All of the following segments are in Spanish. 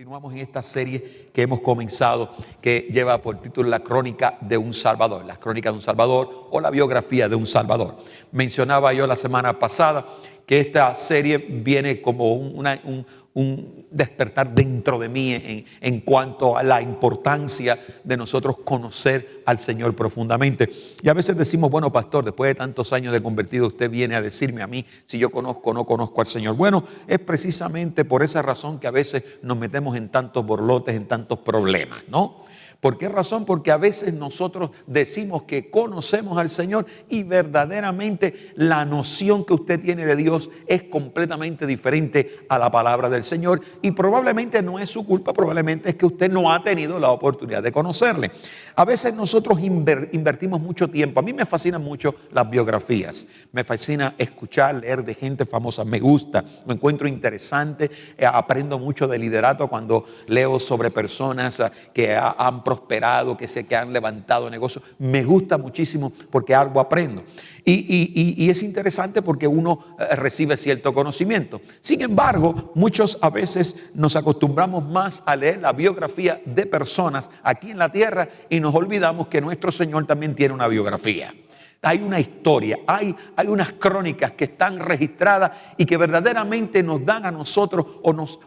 Continuamos en esta serie que hemos comenzado, que lleva por título La Crónica de un Salvador, la Crónica de un Salvador o la biografía de un Salvador. Mencionaba yo la semana pasada que esta serie viene como un despertar dentro de mí en cuanto a la importancia de nosotros conocer al Señor profundamente. Y a veces decimos, bueno, pastor, después de tantos años de convertido, usted viene a decirme a mí si yo conozco o no conozco al Señor. Bueno, es precisamente por esa razón que a veces nos metemos en tantos borlotes, en tantos problemas, ¿no? ¿Por qué razón? Porque a veces nosotros decimos que conocemos al Señor y verdaderamente la noción que usted tiene de Dios es completamente diferente a la palabra del Señor, y probablemente no es su culpa, probablemente es que usted no ha tenido la oportunidad de conocerle. A veces nosotros invertimos mucho tiempo. A mí me fascinan mucho las biografías, me fascina escuchar, leer de gente famosa, me gusta, lo encuentro interesante, aprendo mucho de liderato cuando leo sobre personas que han prosperado, que han levantado negocios. Me gusta muchísimo porque algo aprendo. Y es interesante porque uno recibe cierto conocimiento. Sin embargo, muchos a veces nos acostumbramos más a leer la biografía de personas aquí en la tierra y nos olvidamos que nuestro Señor también tiene una biografía. Hay una historia, hay unas crónicas que están registradas y que verdaderamente nos dan a nosotros o nos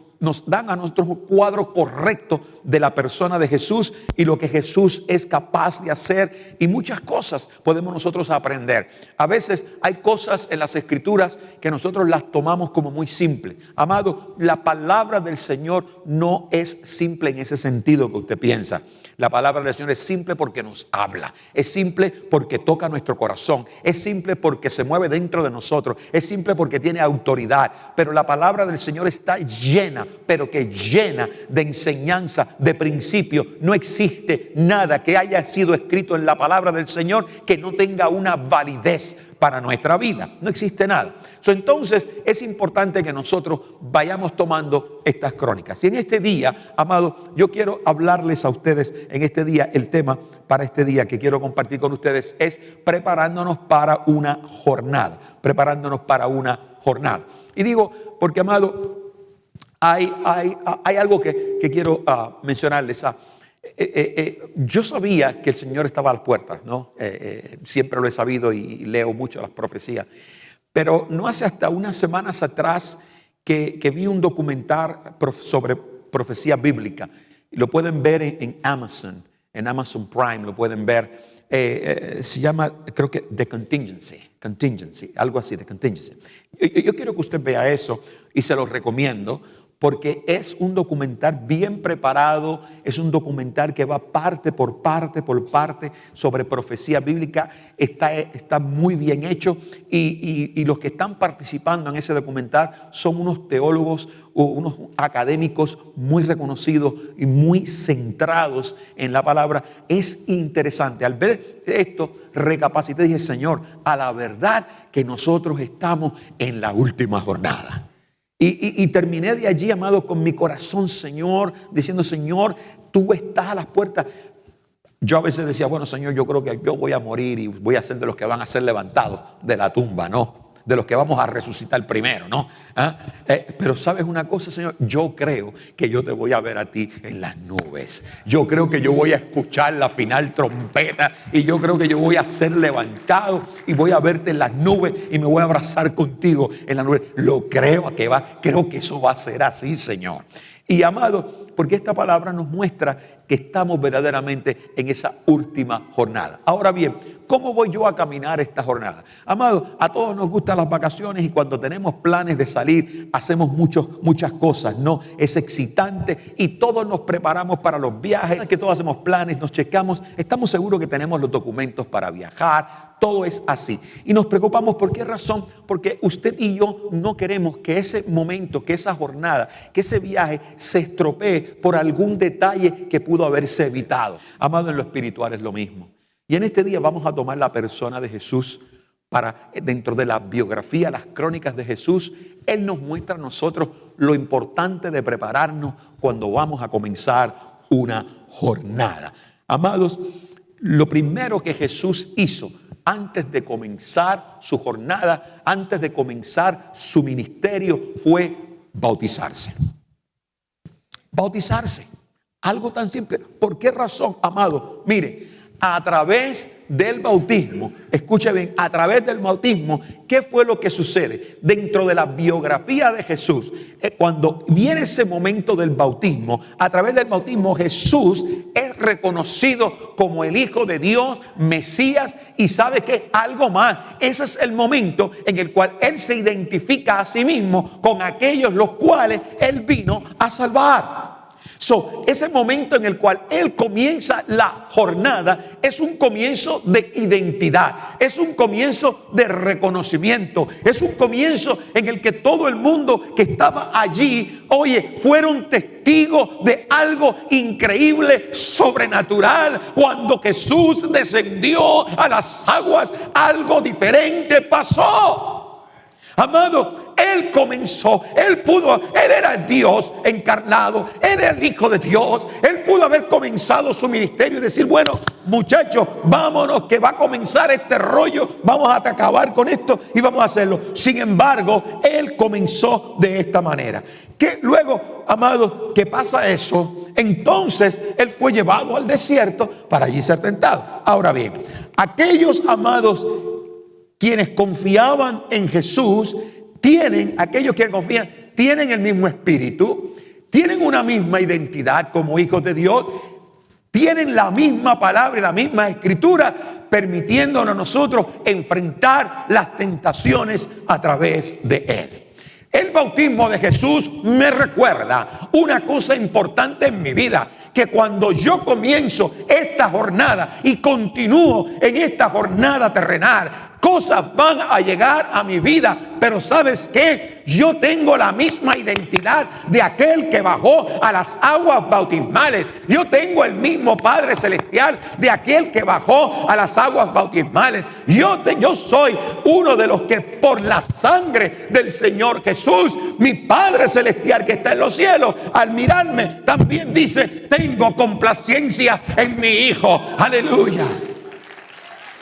dan a nosotros un cuadro correcto de la persona de Jesús y lo que Jesús es capaz de hacer, y muchas cosas podemos nosotros aprender. A veces hay cosas en las Escrituras que nosotros las tomamos como muy simples. Amado, la palabra del Señor no es simple en ese sentido que usted piensa. La palabra del Señor es simple porque nos habla, es simple porque toca nuestro corazón, es simple porque se mueve dentro de nosotros, es simple porque tiene autoridad. Pero la palabra del Señor está llena, pero que llena de enseñanza, de principio. No existe nada que haya sido escrito en la palabra del Señor que no tenga una validez para nuestra vida. No existe nada. Entonces es importante que nosotros vayamos tomando estas crónicas. Y en este día, amado, yo quiero hablarles a ustedes en este día. El tema para este día que quiero compartir con ustedes es preparándonos para una jornada. Preparándonos para una jornada. Y digo, porque, amado, hay algo que quiero mencionarles. Yo sabía que el Señor estaba a las puertas, ¿no? Siempre lo he sabido y leo mucho las profecías. Pero no hace hasta unas semanas atrás que vi un documental sobre profecía bíblica. Lo pueden ver en Amazon Prime, lo pueden ver. Se llama, creo que The Contingency, algo así, The Contingency. Yo quiero que usted vea eso y se lo recomiendo, porque es un documental bien preparado, es un documental que va parte por parte sobre profecía bíblica. Está muy bien hecho y los que están participando en ese documental son unos teólogos, unos académicos muy reconocidos y muy centrados en la palabra. Es interesante. Al ver esto, recapacité y dije, Señor, a la verdad que nosotros estamos en la última jornada. Y terminé de allí, amado, con mi corazón, Señor, diciendo, Señor, tú estás a las puertas. Yo a veces decía, bueno, Señor, yo creo que yo voy a morir y voy a ser de los que van a ser levantados de la tumba, ¿no? De los que vamos a resucitar primero, ¿no? Pero ¿sabes una cosa, Señor? Yo creo que yo te voy a ver a ti en las nubes. Yo creo que yo voy a escuchar la final trompeta y yo creo que yo voy a ser levantado y voy a verte en las nubes y me voy a abrazar contigo en las nubes. Lo creo creo que eso va a ser así, Señor. Y, amado, porque esta palabra nos muestra que estamos verdaderamente en esa última jornada. Ahora bien, ¿cómo voy yo a caminar esta jornada? Amado, a todos nos gustan las vacaciones y cuando tenemos planes de salir, hacemos muchas cosas, ¿no? Es excitante y todos nos preparamos para los viajes, que todos hacemos planes, nos checamos, estamos seguros que tenemos los documentos para viajar, todo es así. Y nos preocupamos, ¿por qué razón? Porque usted y yo no queremos que ese momento, que esa jornada, que ese viaje se estropee por algún detalle que pudo haberse evitado. Amado, en lo espiritual es lo mismo. Y en este día vamos a tomar la persona de Jesús para, dentro de la biografía, las crónicas de Jesús, Él nos muestra a nosotros lo importante de prepararnos cuando vamos a comenzar una jornada. Amados, lo primero que Jesús hizo antes de comenzar su jornada, antes de comenzar su ministerio, fue bautizarse. bautizarse. Algo tan simple. ¿Por qué razón, amado? Mire, a través del bautismo, escuche bien, a través del bautismo, ¿qué fue lo que sucede? Dentro de la biografía de Jesús, cuando viene ese momento del bautismo, a través del bautismo Jesús es reconocido como el Hijo de Dios, Mesías, y sabe que algo más. Ese es el momento en el cual Él se identifica a sí mismo con aquellos los cuales Él vino a salvar. Ese momento en el cual Él comienza la jornada es un comienzo de identidad, es un comienzo de reconocimiento, es un comienzo en el que todo el mundo que estaba allí, oye, fueron testigos de algo increíble, sobrenatural. Cuando Jesús descendió a las aguas, algo diferente pasó. Amado, Él comenzó, Él era Dios encarnado, era el Hijo de Dios. Él pudo haber comenzado su ministerio y decir, bueno, muchachos, vámonos que va a comenzar este rollo, vamos a acabar con esto y vamos a hacerlo. Sin embargo, Él comenzó de esta manera. Que luego, amado, ¿qué pasa eso? Entonces, Él fue llevado al desierto para allí ser tentado. Ahora bien, aquellos amados quienes confiaban en Jesús, aquellos que confían, tienen el mismo espíritu, tienen una misma identidad como hijos de Dios, tienen la misma palabra y la misma escritura, permitiéndonos a nosotros enfrentar las tentaciones a través de Él. El bautismo de Jesús me recuerda una cosa importante en mi vida, que cuando yo comienzo esta jornada y continúo en esta jornada terrenal, cosas van a llegar a mi vida, pero ¿sabes qué? Yo tengo la misma identidad de aquel que bajó a las aguas bautismales. Yo tengo el mismo Padre Celestial de aquel que bajó a las aguas bautismales. Yo soy uno de los que por la sangre del Señor Jesús, mi Padre Celestial que está en los cielos, al mirarme también dice, tengo complacencia en mi Hijo. Aleluya.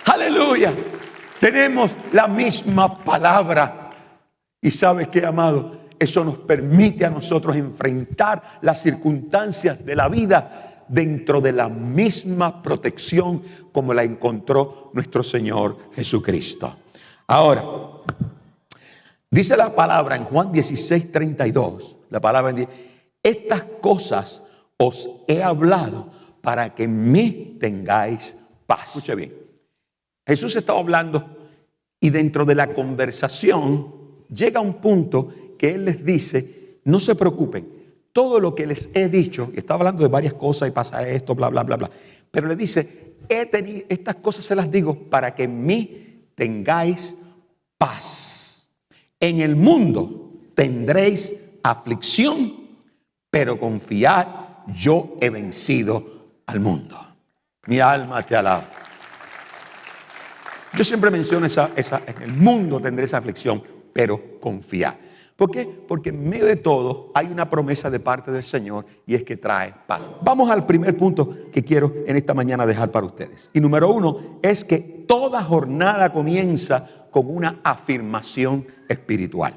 Aleluya. Tenemos la misma palabra. Y ¿sabes qué, amado? Eso nos permite a nosotros enfrentar las circunstancias de la vida dentro de la misma protección como la encontró nuestro Señor Jesucristo. Ahora, dice la palabra en Juan 16:32, la palabra dice, estas cosas os he hablado para que en mí tengáis paz. Escuche bien. Jesús estaba hablando y dentro de la conversación llega un punto que Él les dice, no se preocupen, todo lo que les he dicho, y está hablando de varias cosas y pasa esto, bla, bla, bla, bla, pero le dice, estas cosas se las digo para que en mí tengáis paz. En el mundo tendréis aflicción, pero confiad, yo he vencido al mundo. Mi alma te alaba. Yo siempre menciono en el mundo tendré esa aflicción, pero confiad. ¿Por qué? Porque en medio de todo hay una promesa de parte del Señor y es que trae paz. Vamos al primer punto que quiero en esta mañana dejar para ustedes. Y número 1 es que toda jornada comienza con una afirmación espiritual.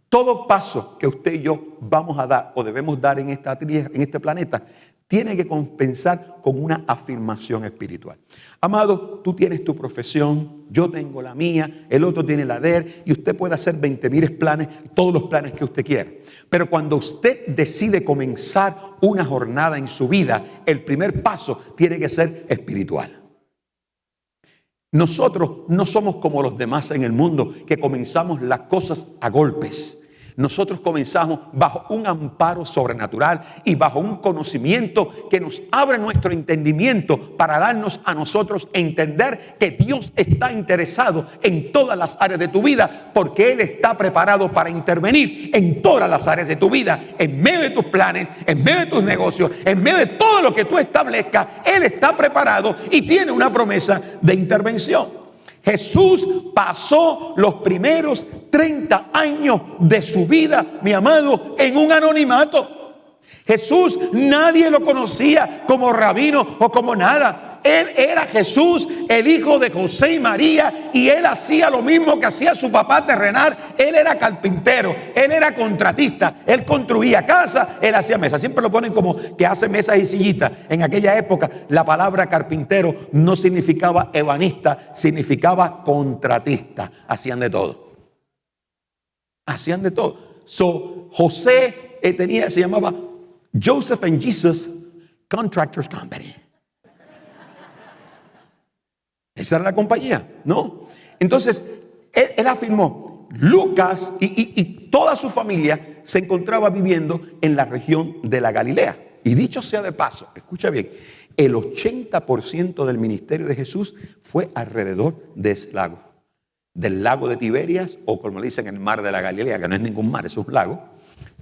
Todo paso que usted y yo vamos a dar o debemos dar en esta tierra, en este planeta, tiene que compensar con una afirmación espiritual. Amado, tú tienes tu profesión, yo tengo la mía, el otro tiene la de él, y usted puede hacer 20,000 planes, todos los planes que usted quiera. Pero cuando usted decide comenzar una jornada en su vida, el primer paso tiene que ser espiritual. Nosotros no somos como los demás en el mundo, que comenzamos las cosas a golpes. Nosotros comenzamos bajo un amparo sobrenatural y bajo un conocimiento que nos abre nuestro entendimiento para darnos a nosotros entender que Dios está interesado en todas las áreas de tu vida, porque Él está preparado para intervenir en todas las áreas de tu vida, en medio de tus planes, en medio de tus negocios, en medio de todo lo que tú establezcas. Él está preparado y tiene una promesa de intervención. Jesús pasó los primeros 30 años de su vida, mi amado, en un anonimato. Jesús, nadie lo conocía como rabino o como nada. Él era Jesús, el hijo de José y María, y él hacía lo mismo que hacía su papá terrenal. Él era carpintero, él era contratista, él construía casas, él hacía mesas. Siempre lo ponen como que hace mesas y sillitas. En aquella época la palabra carpintero no significaba ebanista, significaba contratista. Hacían de todo. Hacían de todo. José se llamaba Joseph and Jesus Contractors Company. Esa era la compañía, ¿no? Entonces, él afirmó, Lucas y toda su familia se encontraba viviendo en la región de la Galilea. Y dicho sea de paso, escucha bien, el 80% del ministerio de Jesús fue alrededor de ese lago. Del lago de Tiberias, o como le dicen, el mar de la Galilea, que no es ningún mar, es un lago.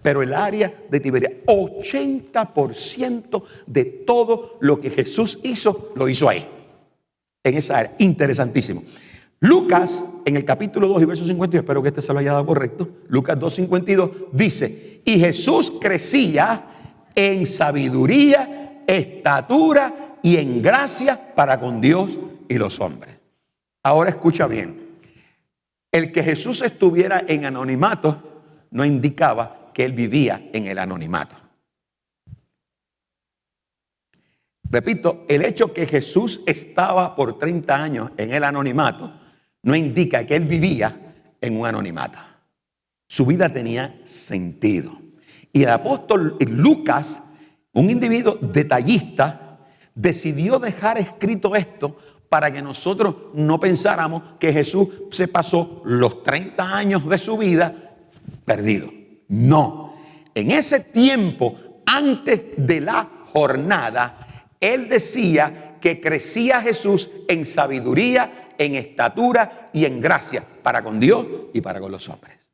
Pero el área de Tiberias, 80% de todo lo que Jesús hizo, lo hizo ahí. En esa área, interesantísimo. Lucas, en el capítulo 2 y verso 52, espero que este se lo haya dado correcto. Lucas 2:52 dice: y Jesús crecía en sabiduría, estatura y en gracia para con Dios y los hombres. Ahora escucha bien. El que Jesús estuviera en anonimato no indicaba que él vivía en el anonimato. Repito, el hecho que Jesús estaba por 30 años en el anonimato no indica que él vivía en un anonimato. Su vida tenía sentido. Y el apóstol Lucas, un individuo detallista, decidió dejar escrito esto para que nosotros no pensáramos que Jesús se pasó los 30 años de su vida perdido. No. En ese tiempo, antes de la jornada, él decía que crecía Jesús en sabiduría, en estatura y en gracia para con Dios y para con los hombres.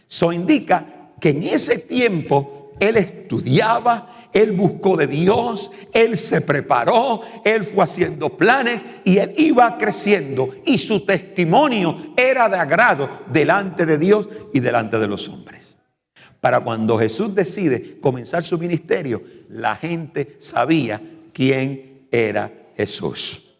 Eso indica que en ese tiempo él estudiaba, él buscó de Dios, él se preparó, él fue haciendo planes y él iba creciendo, y su testimonio era de agrado delante de Dios y delante de los hombres. Para cuando Jesús decide comenzar su ministerio, la gente sabía quién era Jesús.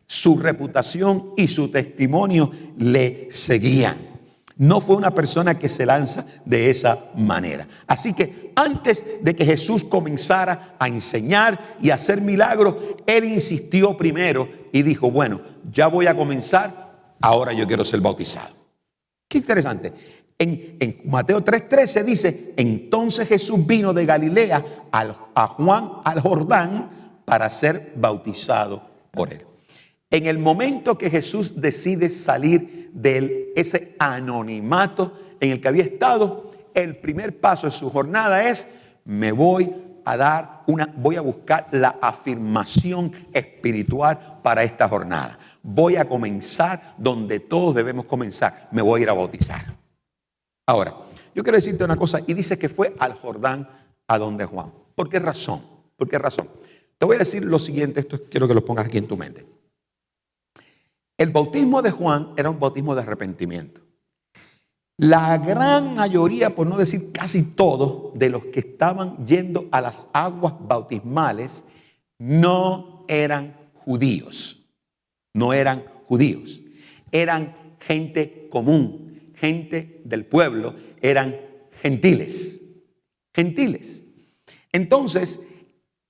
Su reputación y su testimonio le seguían. No fue una persona que se lanza de esa manera. Así que antes de que Jesús comenzara a enseñar y a hacer milagros, él insistió primero y dijo: bueno, ya voy a comenzar, ahora yo quiero ser bautizado. Qué interesante. En Mateo 3:13 dice: entonces Jesús vino de Galilea a Juan al Jordán para ser bautizado por él. En el momento que Jesús decide salir de ese anonimato en el que había estado, el primer paso de su jornada es: voy a buscar la afirmación espiritual para esta jornada. Voy a comenzar donde todos debemos comenzar. Me voy a ir a bautizar. Ahora, yo quiero decirte una cosa, y dice que fue al Jordán a donde Juan. ¿Por qué razón? ¿Por qué razón? Te voy a decir lo siguiente, esto quiero que lo pongas aquí en tu mente. El bautismo de Juan era un bautismo de arrepentimiento. La gran mayoría, por no decir casi todos, de los que estaban yendo a las aguas bautismales no eran judíos. No eran judíos. Eran gente común, gente del pueblo, eran gentiles. Gentiles. Entonces,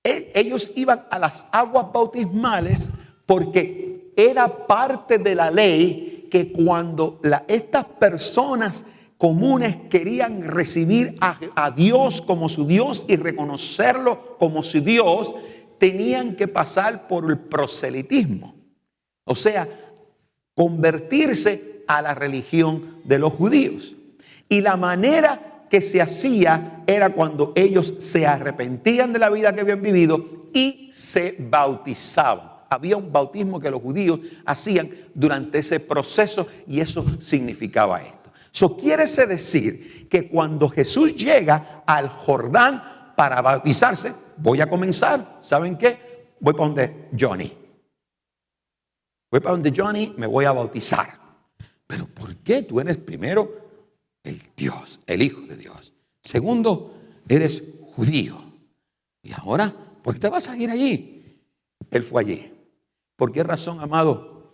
ellos iban a las aguas bautismales porque era parte de la ley que cuando estas personas comunes querían recibir a Dios como su Dios y reconocerlo como su Dios, tenían que pasar por el proselitismo. O sea, convertirse a la religión de los judíos. Y la manera que se hacía era cuando ellos se arrepentían de la vida que habían vivido y se bautizaban. Había un bautismo que los judíos hacían durante ese proceso y eso significaba esto. Eso quiere decir que cuando Jesús llega al Jordán para bautizarse, voy a comenzar, ¿saben qué? Voy para donde Johnny. Voy para donde Johnny, me voy a bautizar. Pero ¿por qué? Tú eres primero el Dios, el Hijo de Dios. Segundo, eres judío. Y ahora, ¿por qué te vas a ir allí? Él fue allí. ¿Por qué razón, amado?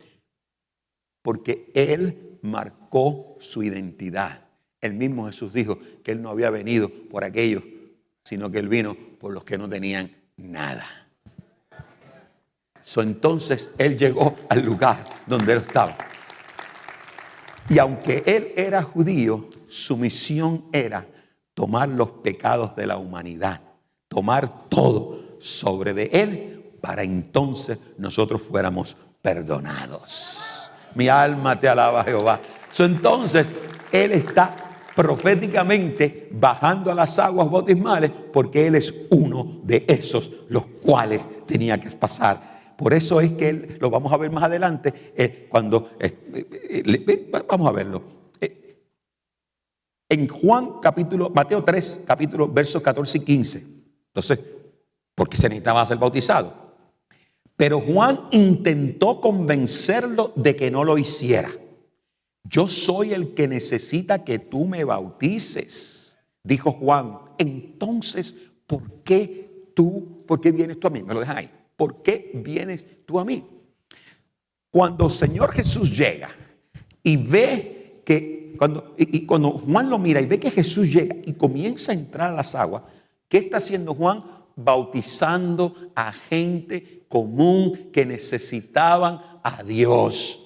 Porque Él marcó su identidad. El mismo Jesús dijo que Él no había venido por aquellos, sino que Él vino por los que no tenían nada. Entonces Él llegó al lugar donde Él estaba. Y aunque Él era judío, su misión era tomar los pecados de la humanidad, tomar todo sobre de Él, para entonces nosotros fuéramos perdonados. Mi alma te alaba, Jehová. Entonces Él está proféticamente bajando a las aguas bautismales, porque Él es uno de esos los cuales tenía que pasar. Por eso es que Él, lo vamos a ver más adelante, vamos a verlo. En Mateo 3, capítulo, versos 14 y 15. Entonces, porque se necesitaba ser bautizado. Pero Juan intentó convencerlo de que no lo hiciera. Yo soy el que necesita que tú me bautices, dijo Juan. Entonces, ¿por qué vienes tú a mí? Me lo dejan ahí. ¿Por qué vienes tú a mí? Cuando el Señor Jesús llega y ve que, cuando Juan lo mira y ve que Jesús llega y comienza a entrar a las aguas, ¿qué está haciendo Juan? Bautizando a gente común que necesitaban a Dios.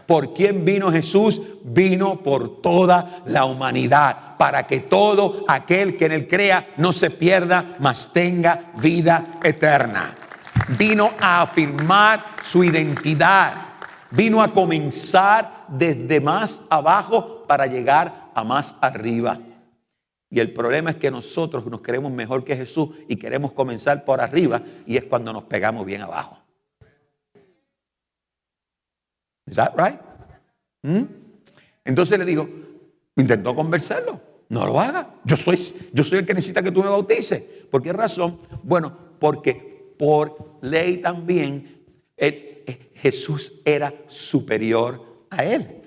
¿Por quién vino Jesús? Vino por toda la humanidad, para que todo aquel que en Él crea no se pierda, mas tenga vida eterna. Vino a afirmar su identidad. Vino a comenzar desde más abajo para llegar a más arriba. Y el problema es que nosotros nos creemos mejor que Jesús y queremos comenzar por arriba, y es cuando nos pegamos bien abajo. ¿Is that right? Entonces le digo, intentó convencerlo. No lo haga. Yo soy el que necesita que tú me bautices. ¿Por qué razón? Bueno, porque por ley también Jesús era superior a él.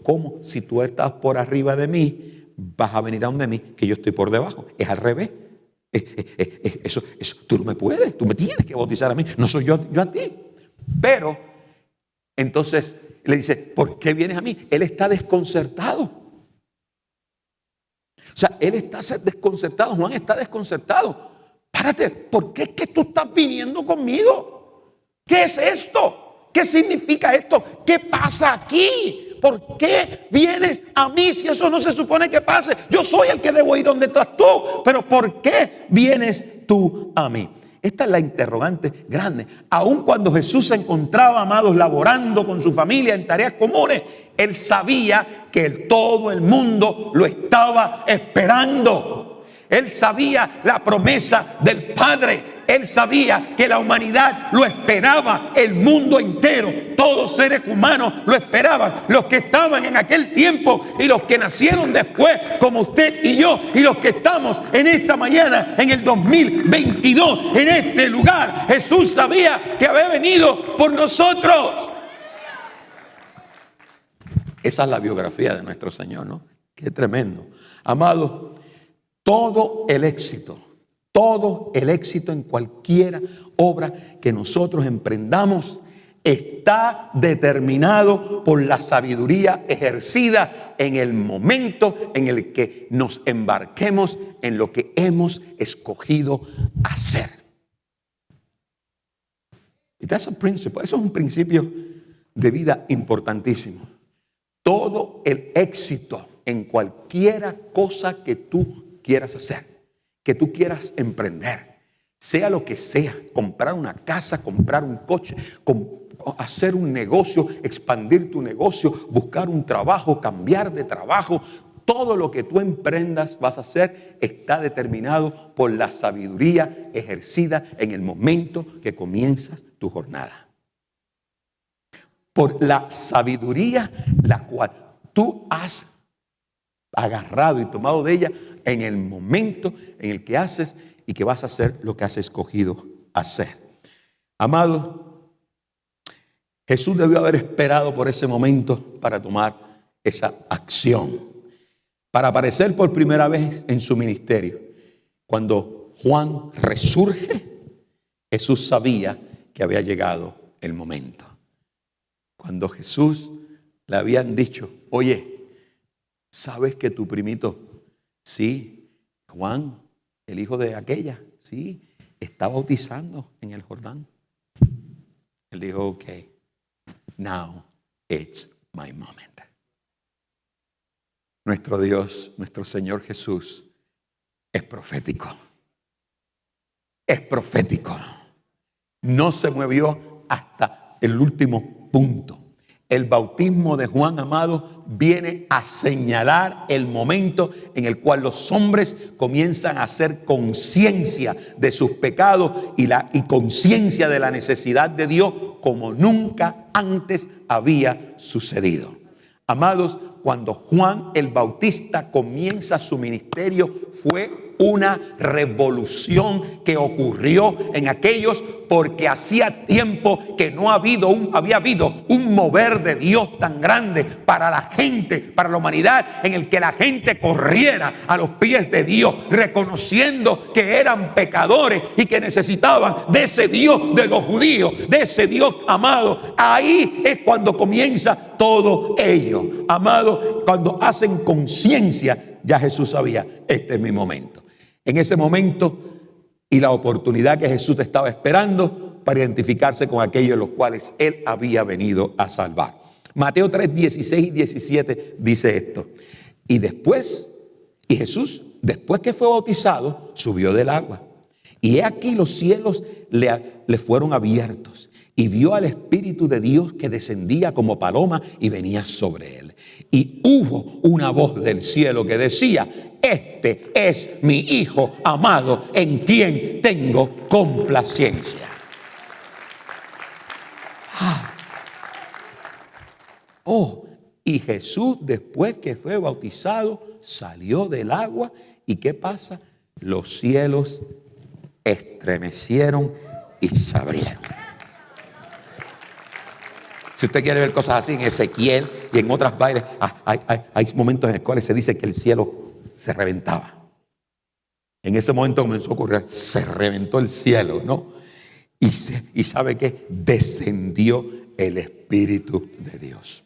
¿Cómo si tú estás por arriba de mí, vas a venir a donde mí, que yo estoy por debajo? Es al revés. Eso tú no me puedes, tú me tienes que bautizar a mí, no soy yo a ti. Pero entonces le dice, ¿por qué vienes a mí? Él está desconcertado. O sea, él está desconcertado. Juan está desconcertado. Párate, ¿por qué es que tú estás viniendo conmigo? ¿Qué es esto? ¿Qué significa esto? ¿Qué pasa aquí? ¿Por qué vienes a mí si eso no se supone que pase? Yo soy el que debo ir donde estás tú, pero ¿por qué vienes tú a mí? Esta es la interrogante grande. Aun cuando Jesús se encontraba, amados, laborando con su familia en tareas comunes, Él sabía que todo el mundo lo estaba esperando. Él sabía la promesa del Padre. Él sabía que la humanidad lo esperaba, el mundo entero, todos seres humanos lo esperaban, los que estaban en aquel tiempo y los que nacieron después, como usted y yo, y los que estamos en esta mañana, en el 2022, en este lugar. Jesús sabía que había venido por nosotros. Esa es la biografía de nuestro Señor, ¿no? Qué tremendo. Amado, todo el éxito en cualquier obra que nosotros emprendamos está determinado por la sabiduría ejercida en el momento en el que nos embarquemos en lo que hemos escogido hacer. Y eso es un principio de vida importantísimo. Todo el éxito en cualquiera cosa que tú quieras hacer, que tú quieras emprender, sea lo que sea, comprar una casa, comprar un coche, hacer un negocio, expandir tu negocio, buscar un trabajo, cambiar de trabajo, todo lo que tú emprendas vas a hacer está determinado por la sabiduría ejercida en el momento que comienzas tu jornada. Por la sabiduría la cual tú has agarrado y tomado de ella en el momento en el que haces y que vas a hacer lo que has escogido hacer. Amado, Jesús debió haber esperado por ese momento para tomar esa acción, para aparecer por primera vez en su ministerio. Cuando Juan resurge, Jesús sabía que había llegado el momento. Cuando Jesús le habían dicho, oye, ¿sabes que tu primito, sí, Juan, el hijo de aquella, sí, está bautizando en el Jordán? Él dijo, ok, now it's my moment. Nuestro Dios, nuestro Señor Jesús, es profético. Es profético. No se movió hasta el último punto. El bautismo de Juan, amado, viene a señalar el momento en el cual los hombres comienzan a hacer conciencia de sus pecados y conciencia de la necesidad de Dios como nunca antes había sucedido. Amados, cuando Juan el Bautista comienza su ministerio, fue una revolución que ocurrió en aquellos, porque hacía tiempo que no había habido un mover de Dios tan grande para la gente, para la humanidad, en el que la gente corriera a los pies de Dios, reconociendo que eran pecadores y que necesitaban de ese Dios de los judíos, de ese Dios amado. Ahí es cuando comienza todo ello, amado. Cuando hacen conciencia, ya Jesús sabía, este es mi momento. En ese momento y la oportunidad que Jesús estaba esperando para identificarse con aquellos los cuales Él había venido a salvar. Mateo 3, 16 y 17 dice esto. Y Jesús, después que fue bautizado, subió del agua. Y he aquí los cielos le fueron abiertos. Y vio al Espíritu de Dios que descendía como paloma y venía sobre él. Y hubo una voz del cielo que decía, este es mi Hijo amado en quien tengo complacencia. Y Jesús, después que fue bautizado, salió del agua. ¿Y qué pasa? Los cielos estremecieron y se abrieron. Si usted quiere ver cosas así en Ezequiel y en otras bailes, hay momentos en los cuales se dice que el cielo se reventaba. En ese momento comenzó a ocurrir, se reventó el cielo, ¿no? Y ¿sabe qué? Descendió el Espíritu de Dios.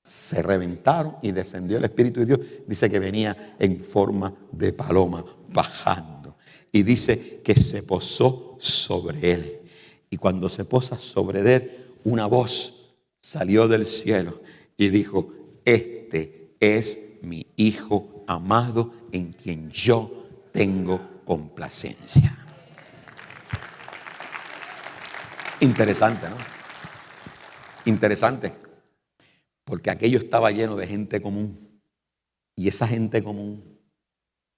Se reventaron y descendió el Espíritu de Dios. Dice que venía en forma de paloma bajando. Y dice que se posó sobre él. Y cuando se posa sobre él, una voz salió del cielo y dijo, este es mi Hijo amado en quien yo tengo complacencia. Interesante, ¿no? Interesante. Porque aquello estaba lleno de gente común. Y esa gente común,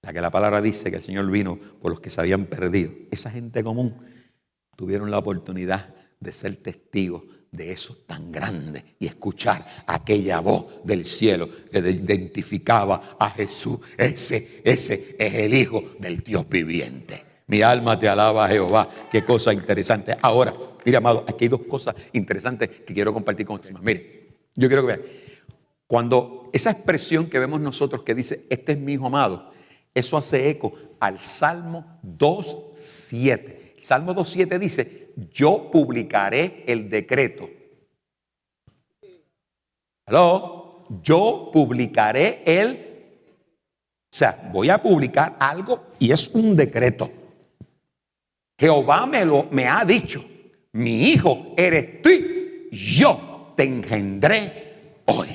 la que la palabra dice que el Señor vino por los que se habían perdido, esa gente común tuvieron la oportunidad de ser testigos de eso tan grande y escuchar aquella voz del cielo que identificaba a Jesús. Ese es el Hijo del Dios viviente. Mi alma te alaba, Jehová. Qué cosa interesante. Ahora, mire, amado, aquí hay dos cosas interesantes que quiero compartir con ustedes. Mire, yo quiero que vean. Cuando esa expresión que vemos nosotros que dice, este es mi Hijo amado, eso hace eco al Salmo 2:7. El Salmo 2:7 dice, yo publicaré el decreto. Yo publicaré o sea, voy a publicar algo y es un decreto. Jehová me ha dicho, mi hijo eres tú, yo te engendré hoy.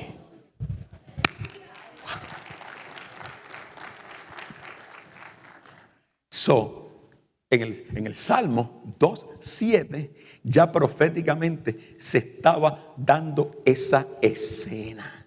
En el Salmo 2:7 ya proféticamente se estaba dando esa escena.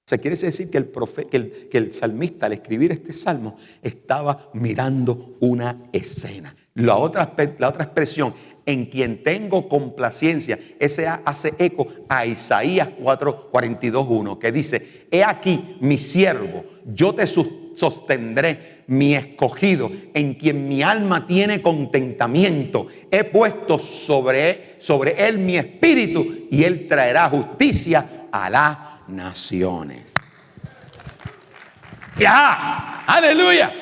O sea, quiere decir que el salmista al escribir este salmo estaba mirando una escena. La otra expresión, en quien tengo complacencia, ese hace eco a Isaías 4:42:1, que dice, he aquí mi siervo, yo te sostendré, mi escogido, en quien mi alma tiene contentamiento. He puesto sobre él mi espíritu y él traerá justicia a las naciones. ¡Ya! ¡Aleluya!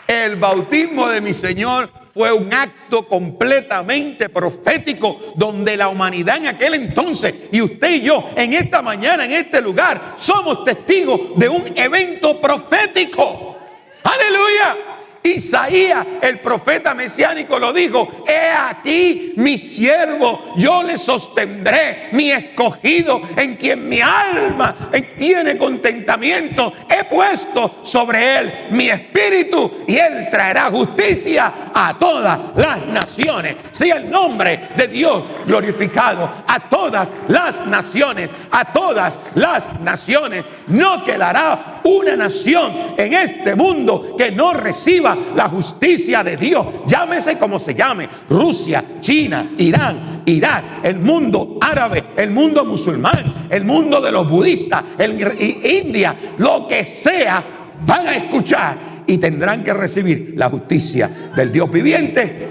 El bautismo de mi Señor fue un acto completamente profético donde la humanidad en aquel entonces y usted y yo en esta mañana, en este lugar, somos testigos de un evento profético. ¡Aleluya! Isaías, el profeta mesiánico, lo dijo: he aquí mi siervo, yo le sostendré, mi escogido, en quien mi alma tiene contentamiento. He puesto sobre él mi espíritu y él traerá justicia a todas las naciones. Sea el nombre de Dios glorificado. A todas las naciones, a todas las naciones. No quedará una nación en este mundo que no reciba la justicia de Dios, llámese como se llame: Rusia, China, Irán, Irak, el mundo árabe, el mundo musulmán, el mundo de los budistas, India, lo que sea, van a escuchar y tendrán que recibir la justicia del Dios viviente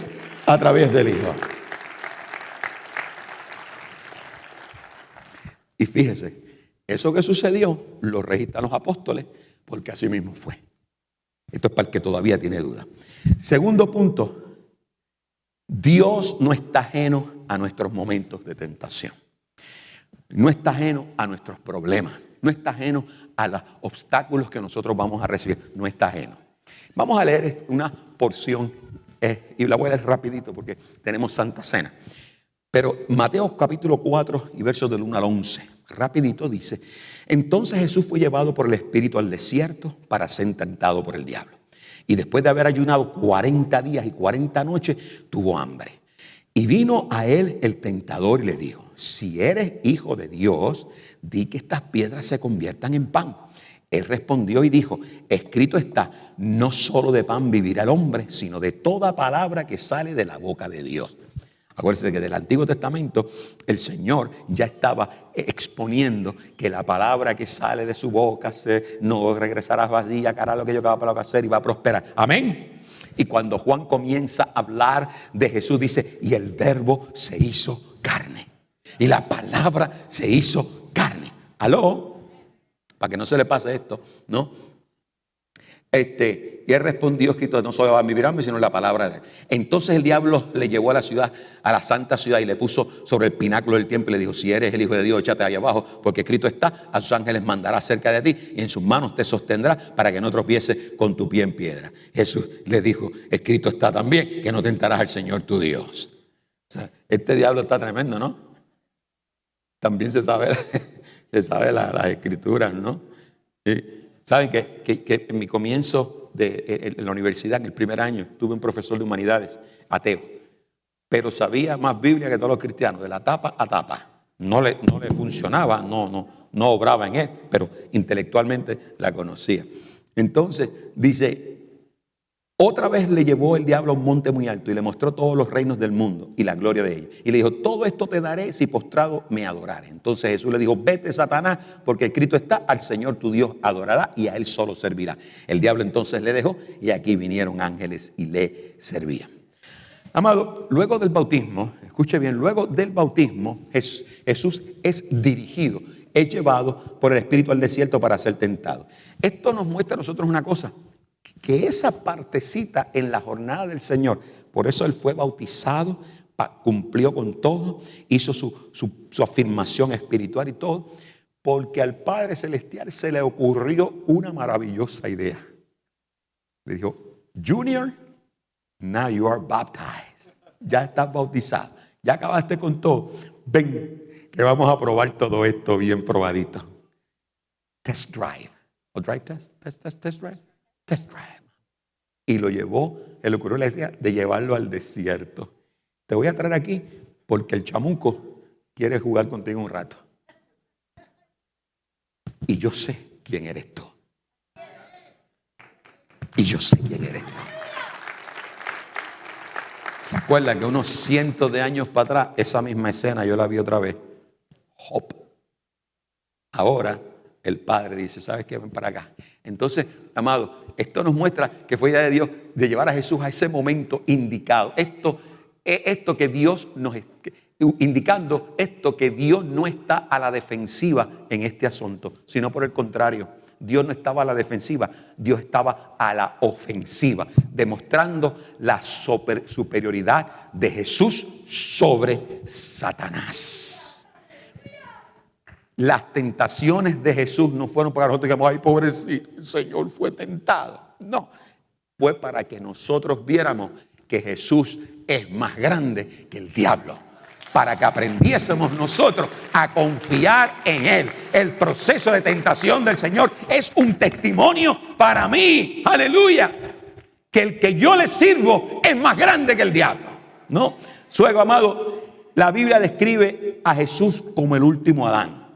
a través del Hijo. Y fíjese, eso que sucedió lo registran los apóstoles, porque así mismo fue. Esto es para el que todavía tiene duda. Segundo punto: Dios no está ajeno a nuestros momentos de tentación. No está ajeno a nuestros problemas. No está ajeno a los obstáculos que nosotros vamos a recibir. No está ajeno. Vamos a leer una porción y la voy a leer rapidito porque tenemos Santa Cena. Pero Mateo capítulo 4 y versos del 1 al 11. Rapidito dice: entonces Jesús fue llevado por el Espíritu al desierto para ser tentado por el diablo. Y después de haber ayunado 40 días y 40 noches, tuvo hambre. Y vino a él el tentador y le dijo: si eres hijo de Dios, di que estas piedras se conviertan en pan. Él respondió y dijo: escrito está, no solo de pan vivirá el hombre, sino de toda palabra que sale de la boca de Dios. Acuérdense que del Antiguo Testamento el Señor ya estaba exponiendo que la palabra que sale de su boca no regresará vacía, que hará lo que yo acabo para hacer y va a prosperar. Amén. Y cuando Juan comienza a hablar de Jesús, dice: y el verbo se hizo carne. Y la palabra se hizo carne. ¿Aló? Para que no se le pase esto, ¿no? Y él respondió: escrito, no solo va a vivir hambre, sino la palabra de él. Entonces el diablo le llevó a la ciudad, a la santa ciudad, y le puso sobre el pináculo del templo y le dijo: si eres el Hijo de Dios, échate ahí abajo, porque escrito está, a sus ángeles mandará cerca de ti y en sus manos te sostendrá para que no tropieces con tu pie en piedra. Jesús le dijo: escrito está también que no tentarás al Señor tu Dios. O sea, este diablo está tremendo, ¿no? También se sabe las escrituras, ¿no? Saben que en mi comienzo en la universidad, en el primer año, tuve un profesor de humanidades, ateo, pero sabía más Biblia que todos los cristianos, de la tapa a tapa. No le funcionaba, no obraba en él, pero intelectualmente la conocía. Entonces dice: otra vez le llevó el diablo a un monte muy alto y le mostró todos los reinos del mundo y la gloria de ellos. Y le dijo: todo esto te daré si postrado me adorares. Entonces Jesús le dijo: vete, Satanás, porque escrito está, al Señor tu Dios adorará y a él solo servirá. El diablo entonces le dejó y aquí vinieron ángeles y le servían. Amado, luego del bautismo, escuche bien, luego del bautismo Jesús es dirigido, es llevado por el Espíritu al desierto para ser tentado. Esto nos muestra a nosotros una cosa: que esa partecita en la jornada del Señor, por eso él fue bautizado, cumplió con todo, hizo su afirmación espiritual y todo, porque al Padre Celestial se le ocurrió una maravillosa idea. Le dijo: Junior, now you are baptized. Ya estás bautizado, ya acabaste con todo. Ven, que vamos a probar todo esto bien probadito. Test drive. ¿O drive test? Test drive. Test drive. Y lo llevó, le ocurrió la idea de llevarlo al desierto. Te voy a traer aquí porque el chamuco quiere jugar contigo un rato. Y yo sé quién eres tú. Y yo sé quién eres tú. ¿Se acuerdan que unos cientos de años para atrás, esa misma escena yo la vi otra vez? Hop. Ahora el Padre dice: ¿sabes qué? Ven para acá. Entonces, amado, esto nos muestra que fue idea de Dios de llevar a Jesús a ese momento indicado. Esto que Dios nos indicando esto que Dios no está a la defensiva en este asunto, sino por el contrario, Dios no estaba a la defensiva, Dios estaba a la ofensiva, demostrando la superioridad de Jesús sobre Satanás. Las tentaciones de Jesús no fueron para nosotros que digamos, ay, pobrecito, el Señor fue tentado. No, fue para que nosotros viéramos que Jesús es más grande que el diablo, para que aprendiésemos nosotros a confiar en Él. El proceso de tentación del Señor es un testimonio para mí, aleluya, que el que yo le sirvo es más grande que el diablo, ¿no? Suegro amado, la Biblia describe a Jesús como el último Adán.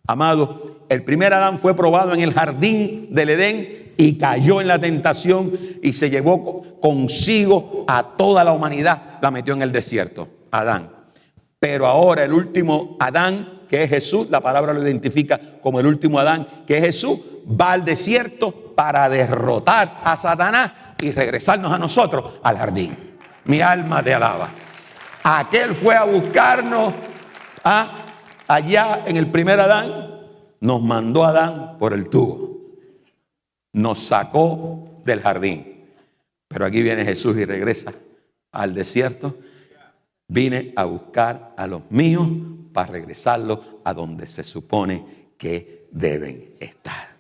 Amado, el primer Adán fue probado en el jardín del Edén y cayó en la tentación y se llevó consigo a toda la humanidad, la metió en el desierto, Adán. Pero ahora el último Adán, que es Jesús, la palabra lo identifica como el último Adán, que es Jesús, va al desierto para derrotar a Satanás y regresarnos a nosotros al jardín. Mi alma te alaba. Aquel fue a buscarnos allá en el primer Adán, nos mandó a Adán por el tubo, nos sacó del jardín. Pero aquí viene Jesús y regresa al desierto. Vine a buscar a los míos para regresarlos a donde se supone que deben estar.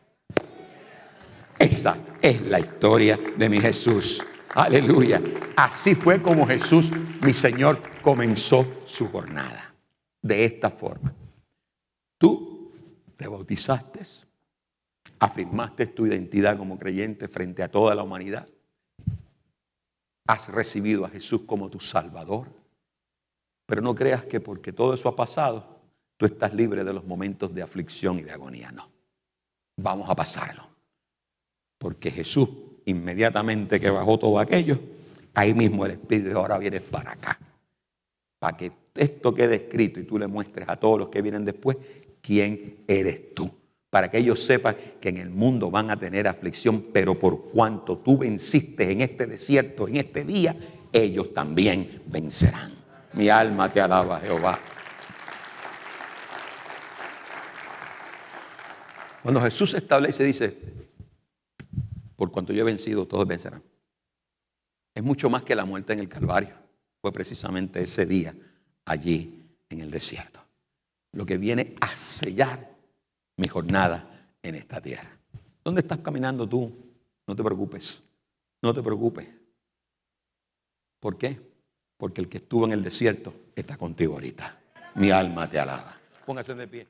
Esa es la historia de mi Jesús. Aleluya. Así fue como Jesús, mi Señor, comenzó su jornada. De esta forma. Tú te bautizaste, afirmaste tu identidad como creyente frente a toda la humanidad. Has recibido a Jesús como tu Salvador. Pero no creas que porque todo eso ha pasado, tú estás libre de los momentos de aflicción y de agonía. No. Vamos a pasarlo. Porque Jesús, inmediatamente que bajó todo aquello, ahí mismo el Espíritu dijo, ahora vienes para acá. Para que esto quede escrito y tú le muestres a todos los que vienen después quién eres tú. Para que ellos sepan que en el mundo van a tener aflicción, pero por cuanto tú venciste en este desierto, en este día, ellos también vencerán. Mi alma te alaba, Jehová. Cuando Jesús se establece, dice, por cuanto yo he vencido, todos vencerán. Es mucho más que la muerte en el Calvario. Fue precisamente ese día allí en el desierto lo que viene a sellar mi jornada en esta tierra. ¿Dónde estás caminando tú? No te preocupes. No te preocupes. ¿Por qué? Porque el que estuvo en el desierto está contigo ahorita. Mi alma te alaba. Póngase de pie.